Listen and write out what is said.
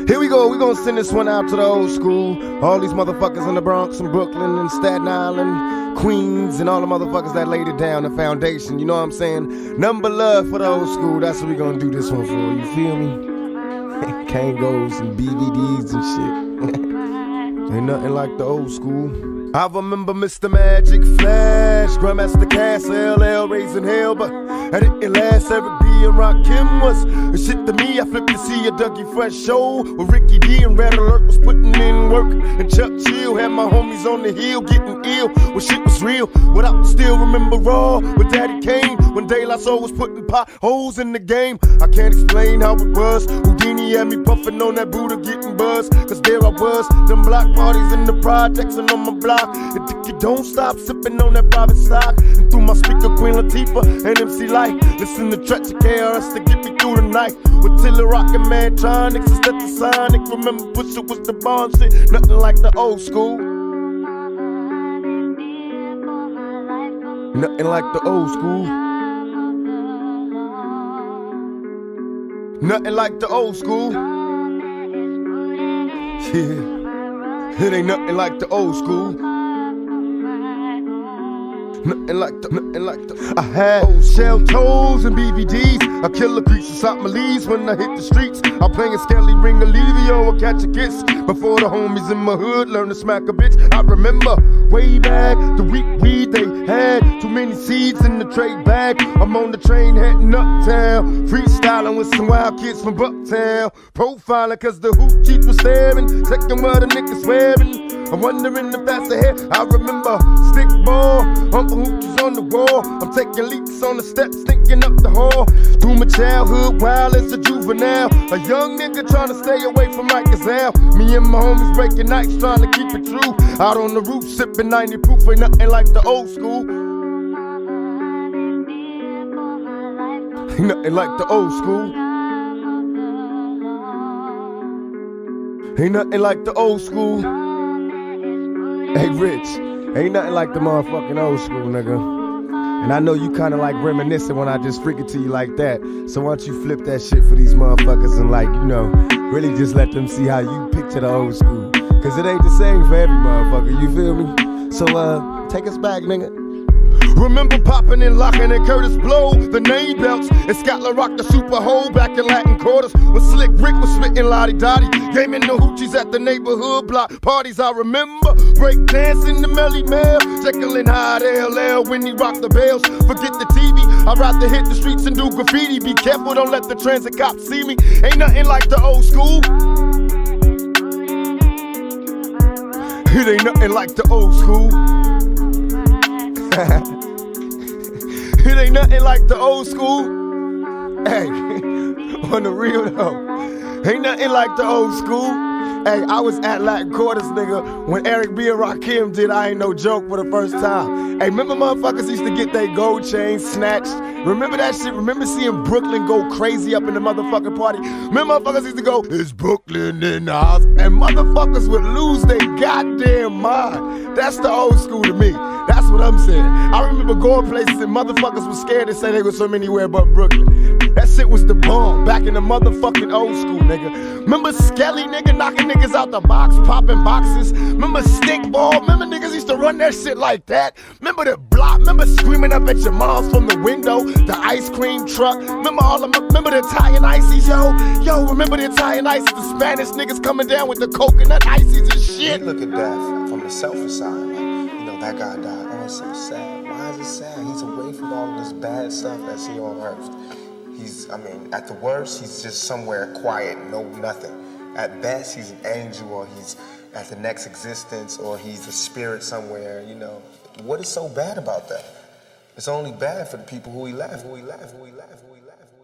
Here we go, we gonna send this one out to the old school. All these motherfuckers in the Bronx and Brooklyn and Staten Island, Queens, and all the motherfuckers that laid it down, the foundation, you know what I'm saying? Number love for the old school, that's what we gonna do this one for, you feel me? Kangos and BVDs and shit. Ain't nothing like the old school. I remember Mr. Magic Flash, Grandmaster Cass, LL raising hell, but I didn't last. Eric B and Rakim was a shit to me. I flipped to see a Dougie Fresh show where Ricky D and Red Alert was putting in work, and Chuck Chill had my homies on the hill getting ill when shit was real. What I still remember raw with Daddy Kane when De La Soul was putting potholes in the game. I can't explain how it was. Houdini had me puffing on that Buddha getting buzzed, cause there I was, them block parties in the projects and on my block. And if you don't stop sipping on that private stock, and through my speaker Queen Latifah and MC Light, listen to Tretch of KRS to get me through the night. With Tiller Rock and Mantronics and Stetsasonic. Remember Pusha was the bomb shit, nothing like the old school. Nothing like the old school. Nothing like the old school. Yeah, it ain't nothing like the old school. Nothing like the I had old shell toes and BVDs. I kill the creases out my leaves when I hit the streets. I'm playing Skelly, Ring Olivio, or Catch a Kiss. Before the homies in my hood learn to smack a bitch. I remember way back the weak weed they had. Too many seeds in the trade bag. I'm on the train heading uptown, freestyling with some wild kids from Bucktown. Profiling cause the hoop cheats was staring, checking where the niggas swearing. I'm wondering if that's ahead. I remember stick ball, Uncle Hoochie's on the wall. I'm taking leaks on the steps, thinking up the hall. Through my childhood, wild as a juvenile, a young nigga trying to stay away from Mike Gazelle. Me and my homies breaking nights, trying to keep it true. Out on the roof, sipping 90 proof, ain't nothing like the old school. Ain't nothing like the old school. Ain't nothing like the old school. Hey Rich, ain't nothing like the motherfucking old school, nigga. And I know you kinda like reminiscing when I just freak it to you like that. So why don't you flip that shit for these motherfuckers and like, you know, really just let them see how you picture the old school. Cause it ain't the same for every motherfucker, you feel me? So take us back, nigga. Remember popping and locking and Curtis Blow, the name belts, and Scotland Rock the Super Hole back in Latin quarters. When Slick Rick was spitting Lottie Dottie, gaming the hoochies at the neighborhood block parties. I remember break dancing the Melly Mel, Jekyll Hyde LL when he rocked the bells. Forget the TV, I'd rather hit the streets and do graffiti. Be careful, don't let the transit cops see me. Ain't nothing like the old school. It ain't nothing like the old school. It ain't nothing like the old school. Hey, on the real though, ain't nothing like the old school. Hey, I was at Latin Quarters, nigga, when Eric B and Rakim did I Ain't No Joke for the first time. Hey, remember motherfuckers used to get their gold chains snatched? Remember that shit? Remember seeing Brooklyn go crazy up in the motherfucking party? Remember motherfuckers used to go, it's Brooklyn in the house, and motherfuckers would lose their goddamn mind. That's the old school to me. That's what I'm saying. I remember going places and motherfuckers were scared to say they was from anywhere but Brooklyn. That shit was the bomb back in the motherfucking old school, nigga. Remember Skelly, nigga, knocking niggas out the box, popping boxes? Remember Stick Ball? Remember niggas used to run that shit like that? Remember the block? Remember screaming up at your moms from the window? The ice cream truck? Remember remember the Italian ices, yo? Yo, remember the Italian ices? The Spanish niggas coming down with the coconut ices and shit? Look at death from the selfish side. Like, you know, that guy died. Oh, it's so sad. Why is it sad? He's away from all of this bad stuff that's here on earth. I mean, at the worst, he's just somewhere quiet, no nothing. At best, he's an angel, or he's at the next existence, or he's a spirit somewhere, you know. What is so bad about that? It's only bad for the people who he left, who he left, who he left, who he left, who he left.